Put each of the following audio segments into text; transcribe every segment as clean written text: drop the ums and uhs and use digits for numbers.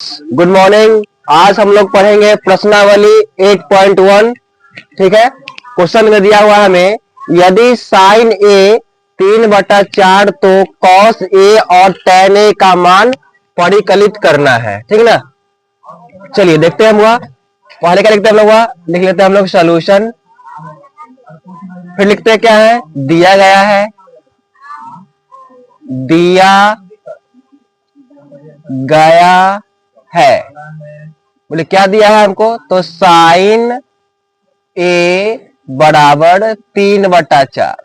Good morning. आज हम लोग पढ़ेंगे प्रश्नावली 8.1। ठीक है। क्वेश्चन में दिया हुआ है हमें, यदि साइन ए 3/4 तो कॉस ए और tan ए का मान परिकलित करना है। ठीक ना। चलिए देखते हैं हम हुआ। पहले क्या लिखते हैं हम लोग, हुआ लिख लेते हैं हम लोग सॉल्यूशन। फिर लिखते हैं क्या है, दिया गया है, दिया गया है। बोले क्या दिया है हमको, तो साइन ए बराबर 3/4,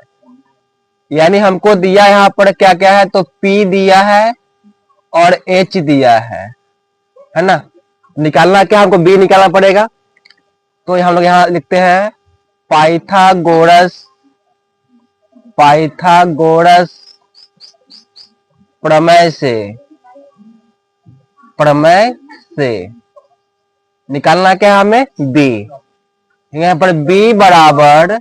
यानी हमको दिया यहाँ पर क्या क्या है, तो P दिया है और H दिया है ना। निकालना क्या, हमको B निकालना पड़ेगा। तो हम लोग यहाँ लिखते हैं पाइथागोरस प्रमेय से निकालना क्या है हमें, B। यहाँ पर B बराबर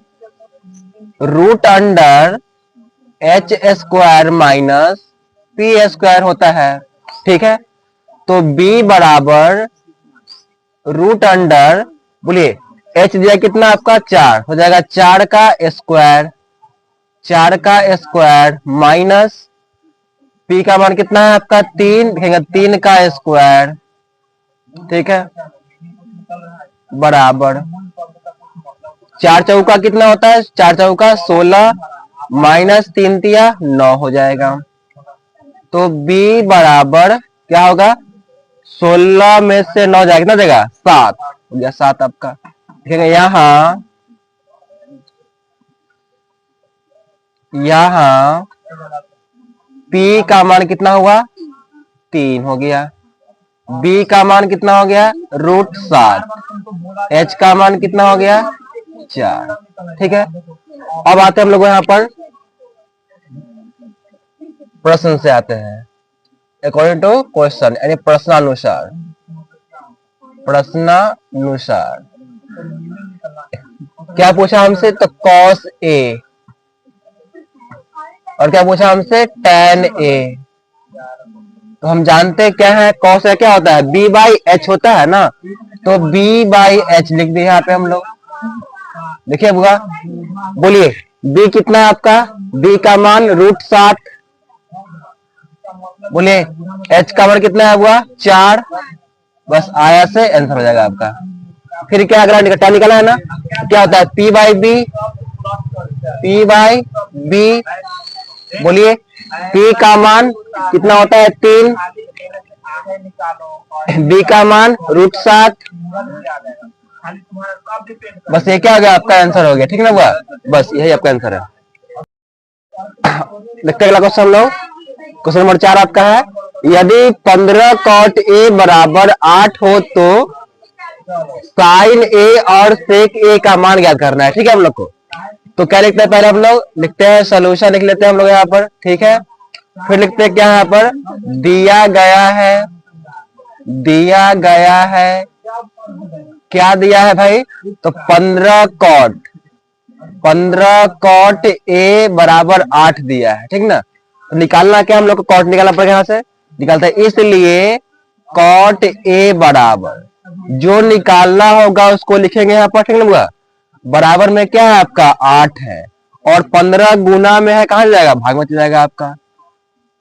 √H² माइनस P² होता है। ठीक है। तो B बराबर √, बोलिए H दिया कितना आपका 4, हो जाएगा 4 का स्क्वायर माइनस P का मान कितना है आपका 3, 3 का स्क्वायर। ठीक है। बराबर 4 चौका कितना होता है, 4 चौका 16 माइनस 3 तिया 9 हो जाएगा। तो B बराबर क्या होगा, 16 में से 9 जाएगा, कितना देगा 7 हो गया, 7 आपका। देखेंगे यहाँ P का मान कितना हुआ 3 हो गया, B का मान कितना हो गया √7, H का मान कितना हो गया 4। ठीक है। अब आते हैं हम लोग यहाँ पर प्रश्न से आते हैं, अकॉर्डिंग टू क्वेश्चन, यानी प्रश्नानुसार। क्या पूछा हमसे, तो cos A, और क्या पूछा हमसे tan A। तो हम जानते हैं क्या है, cos A क्या होता है, B/H होता है ना। तो B/H लिख दिए यहाँ पे हम लोग। देखिए बुआ, बोलिए B कितना है आपका, B का मान √7, बोलिए H का मान कितना है बुआ 4। बस आया से आंसर हो जाएगा आपका। फिर क्या अगला निकाला है ना, क्या होता है P/B, बोलिए P का मान कितना होता है 3, B का मान √7। बस ये क्या हो गया, आपका आंसर हो गया। ठीक ना बुआ, बस यही आपका आंसर है। देखते हैं अगला क्वेश्चन लोग। क्वेश्चन नंबर 4 आपका है, यदि 15 cot A बराबर 8 हो तो साइन A और सेक A का मान ज्ञात करना है। ठीक है हम लोग को। तो क्या लिखते हैं, पहले हम लोग लिखते हैं सोल्यूशन, लिख लेते हैं हम लोग यहाँ पर। ठीक है। फिर लिखते हैं क्या यहाँ पर, दिया गया है, क्या दिया है भाई, तो 15 cot A बराबर 8 दिया है। ठीक ना। तो निकालना क्या, हम लोग को कॉट निकालना पड़ेगा, यहाँ से निकालते हैं। इसलिए cot A बराबर, जो निकालना होगा उसको लिखेंगे यहाँ पर। ठीक ना। बराबर में क्या है आपका 8 है, और 15 गुना में है, कहां जाएगा, भाग में चला जाएगा आपका।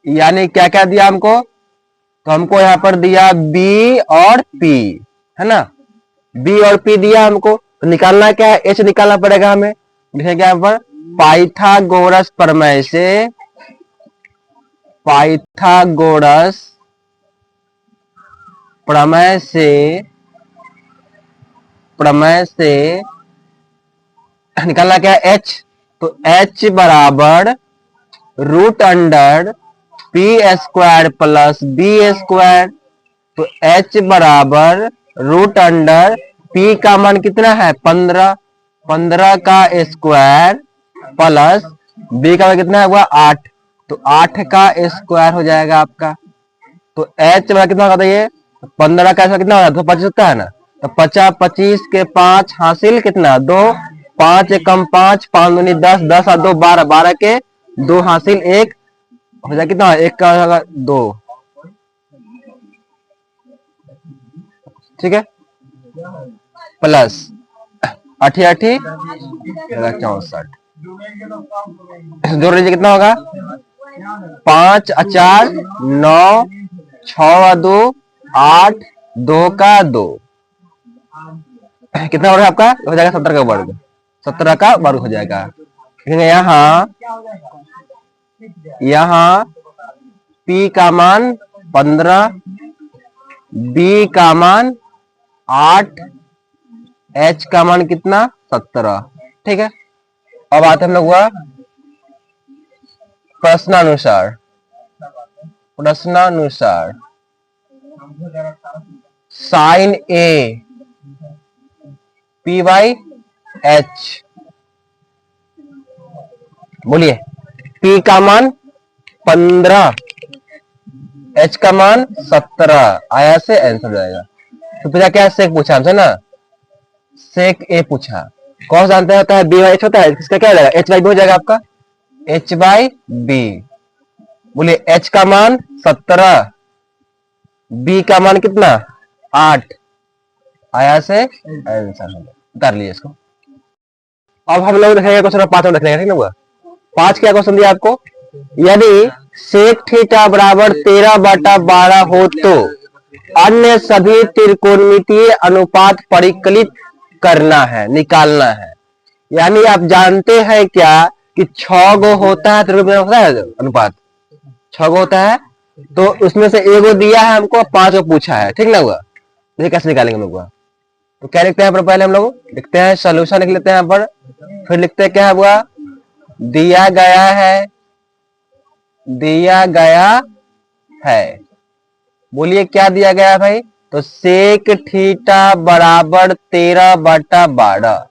यानी क्या क्या दिया हमको, तो हमको यहाँ पर दिया B और P, है ना। B और P दिया हमको। तो निकालना क्या है, H निकालना पड़ेगा हमें। लिखेंगे यहाँ पर पाइथागोरस प्रमेय से निकालना क्या है H। तो H बराबर √P² प्लस B²। तो H बराबर √P का मान कितना है 15 का स्क्वायर प्लस B का मान कितना है हुआ 8, तो 8 का स्क्वायर हो जाएगा आपका। तो H बराबर कितना होगा, ये 15 का स्क्वायर कितना होगा, 225 होता है ना। तो 50, 25 के 5 हासिल कितना 2, 5 एकम 5, 5 दूनी 10, 10 और 2 12, 12 के 2 हासिल 1 हो जाएगा, कितना 1 का होगा 2, ठीक है, प्लस 88 64 जोड़ लीजिए, कितना होगा 5 4 9 6 2 8 2 का 2, कितना हो रहा है आपका, हो जाएगा 17 का वर्ग, 17 का वर्ग हो जाएगा। यहाँ P का मान 15, B का मान 8, H का मान कितना 17। ठीक है, अब आते हम लोग हुआ प्रश्नानुसार। Sine A P by H, बोलिए P का मान 15, H का मान 17 आया से आंसर जाएगा। तो पूछा क्या, सेक पूछा हमसे ना, सेक ए पूछा, कौन जानते होता है बी बाई एच होता है, इसका क्या हो जाएगा एच बाई बी हो जाएगा आपका, एच बाई बी। बोलिए एच का मान 17, बी का मान कितना 8 आया से आंसर हो गया। उतार लीजिए इसको। अब हम लोग देखेंगे क्वेश्चन 5 में देखेंगे, ठीक ना। 5 क्या क्वेश्चन दिया आपको, यदि सेक थीटा बराबर 13/12 हो तो अन्य सभी त्रिकोणमितीय अनुपात परिकलित करना है, निकालना है। यानी आप जानते हैं क्या कि 6 गो होता है त्रिकोणमितीय अनुपात, 6 गो होता है, तो उसमें से एगो दिया है हमको, 5 गो पूछा है, ठीक ना हुआ। ये कैसे निकालेंगे हम लोग, तो क्या लिखते हैं पहले हम लोग लिखते हैं सोल्यूशन लिख लेते हैं यहाँ पर, फिर लिखते हैं क्या हुआ, दिया गया है। बोलिए क्या दिया गया है भाई, तो सेक थीटा बराबर 13/12,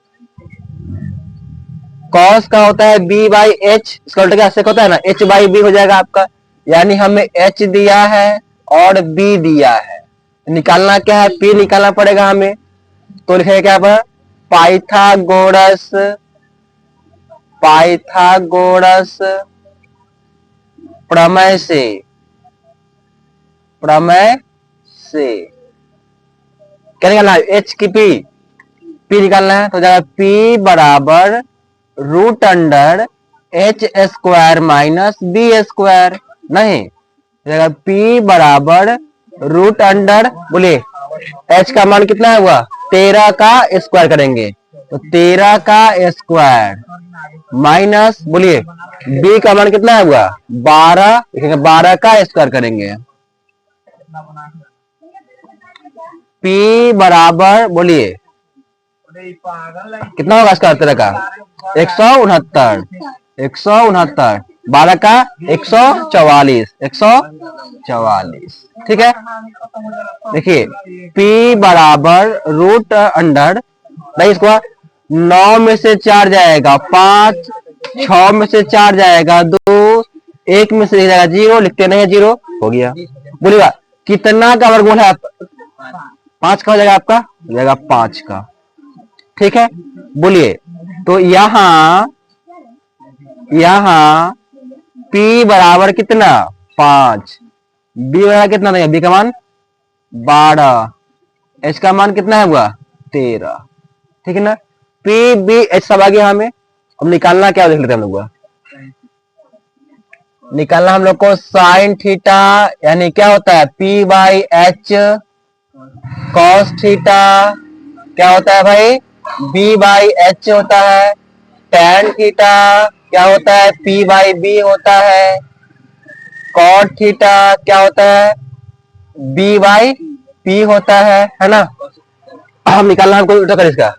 कॉस का होता है बी बाई एच, इसका उल्टा क्या सेक होता है ना, एच बाई बी हो जाएगा आपका। यानी हमें एच दिया है और बी दिया है, निकालना क्या है, पी निकालना पड़ेगा हमें। तो लिखेगा क्या पर, पाइथागोरस प्रमेय से क्या निकालना है, एच की पी निकालना है। तो जाएगा पी बराबर root under H square minus B square, नहीं जाएगा पी बराबर रूट अंडर, बोलिए एच का मान कितना है हुआ 13 का स्क्वायर करेंगे, तो 13 का स्क्वायर माइनस, बोलिए बी का मान कितना है हुआ 12, 12 का स्क्वायर करेंगे। P बराबर, बोलिए कितना होगा इसका 13 का 169, 12 का 144, 144। ठीक है, देखिए P बराबर रूट अंडर, नहीं इसको 9 में से 4 जाएगा 5, 6 में से 4 जाएगा 2, 1 में से जाएगा 0, लिखते नहीं है 0, हो गया। बोलिएगा कितना का वर्गमूल है, 5 का हो जाएगा आपका, हो जाएगा 5 का। ठीक है, बोलिए तो यहां P बराबर कितना 5, B बराबर कितना देगा, B का मान 12, H का मान कितना है हुआ 13। ठीक है ना, P B H सब आ गया हमें। अब निकालना क्या देख लेते हैं हम लोग, निकालना हम लोग को साइन थीटा, यानी क्या होता है P by H, cos theta क्या होता है भाई B बाई H होता है, टैन थीटा क्या होता है P बाई B होता है, कॉट थीटा क्या होता है B बाई P होता है ना। हम निकालना हमको उल्टा कर इसका,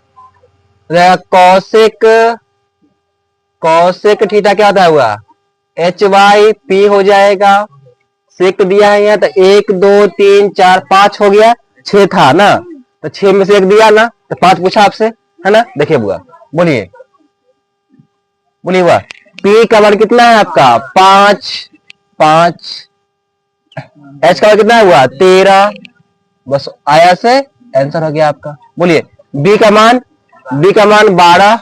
कॉसेक थीटा क्या होता है हुआ H बाई P हो जाएगा। सेक दिया है यहाँ, तो 1 2 3 4 5 हो गया, 6 था ना, तो 6 में से 1 दिया ना, तो 5 पूछा आपसे, है ना। देखिए बुआ, बोलिए बुआ, P का मान कितना है आपका 5, H का मान कितना हुआ 13, बस आया से आंसर हो गया आपका। बोलिए B का मान 12,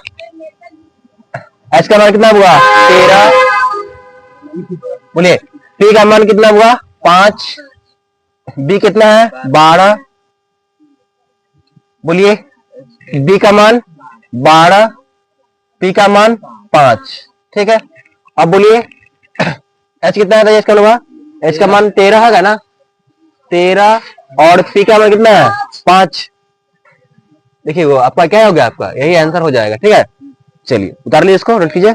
H का मान कितना हुआ 13, बोलिए P का मान कितना हुआ 5, B कितना है 12, बोलिए बी का मान 12, पी का मान 5, ठीक है। अब बोलिए एच कितना है, इसका होगा एच का मान 13 है ना, 13 और पी का मान कितना है 5। देखिए वो आपका क्या हो गया, आपका यही आंसर हो जाएगा, ठीक है। चलिए उतार लीजिए इसको, नोट कीजिए।